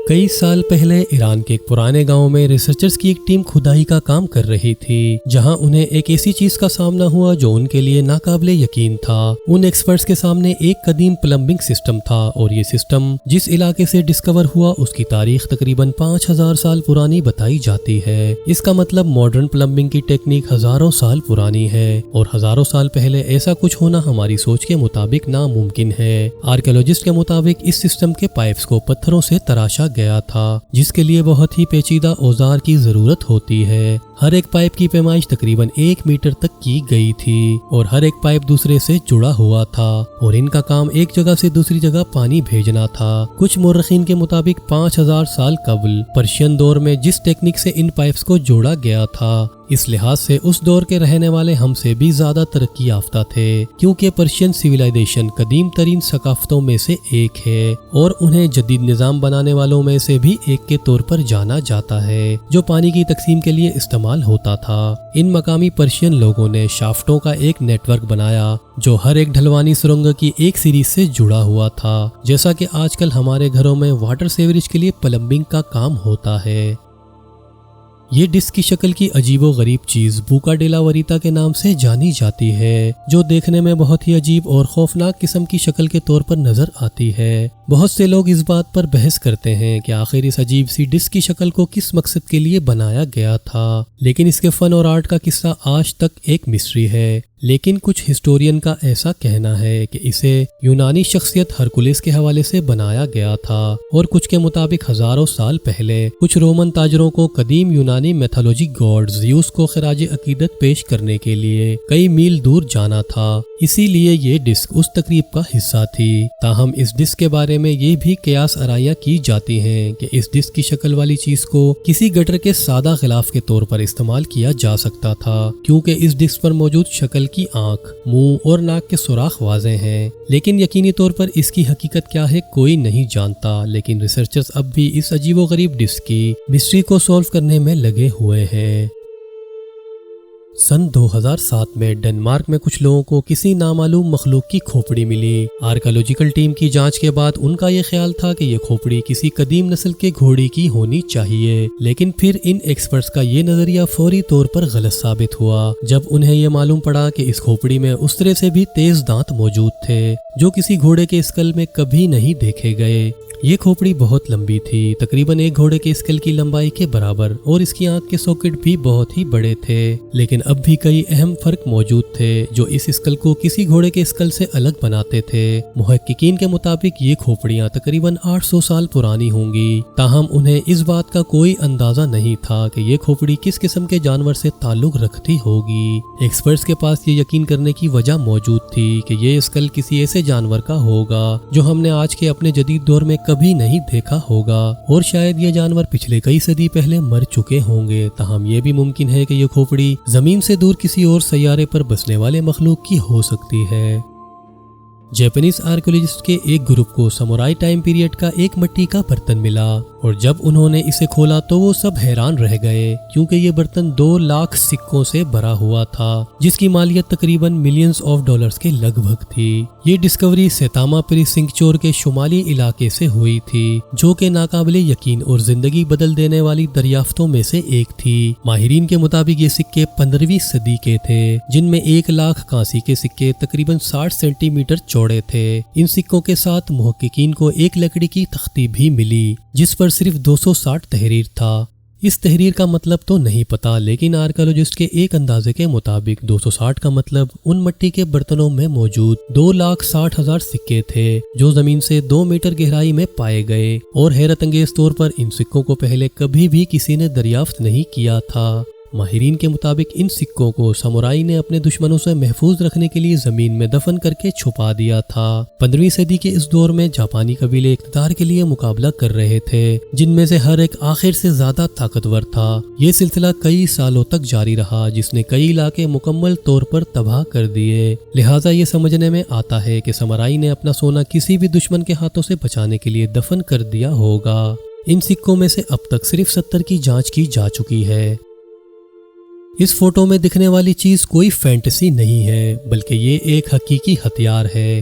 کئی سال پہلے ایران کے ایک پرانے گاؤں میں ریسرچرز کی ایک ٹیم کھدائی کا کام کر رہی تھی، جہاں انہیں ایک ایسی چیز کا سامنا ہوا جو ان کے لیے ناقابل یقین تھا۔ ان ایکسپرٹس کے سامنے ایک قدیم پلمبنگ سسٹم تھا، اور یہ سسٹم جس علاقے سے ڈسکور ہوا اس کی تاریخ تقریباً 5000 سال پرانی بتائی جاتی ہے۔ اس کا مطلب ماڈرن پلمبنگ کی ٹیکنیک ہزاروں سال پرانی ہے، اور ہزاروں سال پہلے ایسا کچھ ہونا ہماری سوچ کے مطابق ناممکن ہے۔ آرکیولوجسٹ کے مطابق اس سسٹم کے پائپس کو پتھروں سے تراشا گیا تھا، جس کے لیے بہت ہی پیچیدہ اوزار کی ضرورت ہوتی ہے۔ ہر ایک پائپ کی پیمائش تقریباً 1 میٹر تک کی گئی تھی، اور ہر ایک پائپ دوسرے سے جڑا ہوا تھا، اور ان کا کام ایک جگہ سے دوسری جگہ پانی بھیجنا تھا۔ کچھ مورخین کے مطابق 5000 سال قبل پرشین دور میں جس ٹیکنیک سے ان پائپس کو جوڑا گیا تھا، اس لحاظ سے اس دور کے رہنے والے ہم سے بھی زیادہ ترقی یافتہ تھے، کیونکہ پرشین سویلائزیشن قدیم ترین ثقافتوں میں سے ایک ہے، اور انہیں جدید نظام بنانے والوں میں سے بھی ایک کے طور پر جانا جاتا ہے، جو پانی کی تقسیم کے لیے استعمال ہوتا تھا۔ ان مقامی پرشین لوگوں نے شافٹوں کا ایک نیٹ ورک بنایا، جو ہر ایک ڈھلوانی سرنگ کی ایک سیریز سے جڑا ہوا تھا، جیسا کہ آج کل ہمارے گھروں میں واٹر سیوریج کے لیے پلمبنگ کا کام ہوتا ہے۔ یہ ڈسک کی شکل کی عجیب و غریب چیز بوکا ڈیلا وریتا کے نام سے جانی جاتی ہے، جو دیکھنے میں بہت ہی عجیب اور خوفناک قسم کی شکل کے طور پر نظر آتی ہے۔ بہت سے لوگ اس بات پر بحث کرتے ہیں کہ آخر اس عجیب سی ڈسک کی شکل کو کس مقصد کے لیے بنایا گیا تھا، لیکن اس کے فن اور آرٹ کا قصہ آج تک ایک مسٹری ہے۔ لیکن کچھ ہسٹورین کا ایسا کہنا ہے کہ اسے یونانی شخصیت ہرکولس کے حوالے سے بنایا گیا تھا، اور کچھ کے مطابق ہزاروں سال پہلے کچھ رومن تاجروں کو قدیم یونانی میتھولوجی گاڈ زیوس کو خراج عقیدت پیش کرنے کے لیے کئی میل دور جانا تھا، اسی لیے یہ ڈسک اس تقریب کا حصہ تھی۔ تاہم اس ڈسک کے بارے میں یہ بھی قیاس آرائیاں کی جاتی ہیں کہ اس ڈسک کی شکل والی چیز کو کسی گٹر کے سادہ غلاف کے طور پر استعمال کیا جا سکتا تھا، کیونکہ اس ڈسک پر موجود شکل کی آنکھ، منہ اور ناک کے سوراخ واضح ہیں، لیکن یقینی طور پر اس کی حقیقت کیا ہے کوئی نہیں جانتا۔ لیکن ریسرچرز اب بھی اس عجیب و غریب ڈسک کی مسٹری کو سولو کرنے میں لگے ہوئے ہیں۔ سن 2007 میں ڈنمارک میں کچھ لوگوں کو کسی نامعلوم مخلوق کی کھوپڑی ملی۔ آرکیولوجیکل ٹیم کی جانچ کے بعد ان کا یہ خیال تھا کہ یہ کھوپڑی کسی قدیم نسل کے گھوڑے کی ہونی چاہیے، لیکن پھر ان ایکسپرٹس کا یہ نظریہ فوری طور پر غلط ثابت ہوا جب انہیں یہ معلوم پڑا کہ اس کھوپڑی میں اس طرح سے بھی تیز دانت موجود تھے جو کسی گھوڑے کے اسکل میں کبھی نہیں دیکھے گئے۔ یہ کھوپڑی بہت لمبی تھی، تقریباً ایک گھوڑے کے اسکل کی لمبائی کے برابر، اور اس کی آنکھ کے ساکٹ بھی بہت ہی بڑے تھے۔ لیکن اب بھی کئی اہم فرق موجود تھے جو اس اسکل کو کسی گھوڑے کے اسکل سے الگ بناتے تھے۔ محققین کے مطابق یہ کھوپڑیاں تقریباً 800 سال پرانی ہوں گی، تاہم انہیں اس بات کا کوئی اندازہ نہیں تھا کہ یہ کھوپڑی کس قسم کے جانور سے تعلق رکھتی ہوگی۔ ایکسپرٹس کے پاس یہ یقین کرنے کی وجہ موجود تھی کہ یہ اسکل کسی ایسے جانور کا ہوگا جو ہم نے آج کے اپنے جدید دور میں کبھی نہیں دیکھا ہوگا، اور شاید یہ جانور پچھلے کئی صدی پہلے مر چکے ہوں گے۔ تاہم یہ بھی ممکن ہے کہ یہ کھوپڑی زمین سے دور کسی اور سیارے پر بسنے والے مخلوق کی ہو سکتی ہے۔ جاپانیز آرکیولوجسٹ کے ایک گروپ کو سامورائی ٹائم پیریڈ کا ایک مٹی کا برتن ملا، اور جب انہوں نے اسے کھولا تو وہ سب حیران رہ گئے، کیونکہ یہ برتن 2 لاکھ سکوں سے بھرا ہوا تھا، جس کی مالیت تقریباً ملینز آف ڈالرز کے لگ بھگ تھی۔ یہ ڈسکوری سیتاما پریفیکچر کے شمالی علاقے سے ہوئی تھی، جو کہ ناقابل یقین اور زندگی بدل دینے والی دریافتوں میں سے ایک تھی۔ ماہرین کے مطابق یہ سکے 15ویں صدی کے تھے، جن میں 1 لاکھ کانسی کے سکے تقریباً 60 سینٹی میٹر چوڑے تھے۔ ان سکوں کے ساتھ محققین کو ایک لکڑی کی تختی بھی ملی، جس پر صرف 260 تحریر تھا۔ اس تحریر کا مطلب تو نہیں پتا، لیکن آرکیولوجسٹ کے ایک اندازے کے مطابق 260 کا مطلب ان مٹی کے برتنوں میں موجود 2,60,000 سکے تھے، جو زمین سے 2 میٹر گہرائی میں پائے گئے، اور حیرت انگیز طور پر ان سکوں کو پہلے کبھی بھی کسی نے دریافت نہیں کیا تھا۔ ماہرین کے مطابق ان سکوں کو سامورائی نے اپنے دشمنوں سے محفوظ رکھنے کے لیے زمین میں دفن کر کے چھپا دیا تھا۔ 15ویں صدی کے اس دور میں جاپانی قبیلے اقتدار کے لیے مقابلہ کر رہے تھے، جن میں سے ہر ایک آخر سے زیادہ طاقتور تھا۔ یہ سلسلہ کئی سالوں تک جاری رہا، جس نے کئی علاقے مکمل طور پر تباہ کر دیے۔ لہٰذا یہ سمجھنے میں آتا ہے کہ سامورائی نے اپنا سونا کسی بھی دشمن کے ہاتھوں سے بچانے کے لیے دفن کر دیا ہوگا۔ ان سکوں میں سے اب تک صرف 70 کی جانچ کی جا چکی ہے۔ اس فوٹو میں دکھنے والی چیز کوئی فینٹیسی نہیں ہے، بلکہ یہ ایک حقیقی ہتھیار ہے۔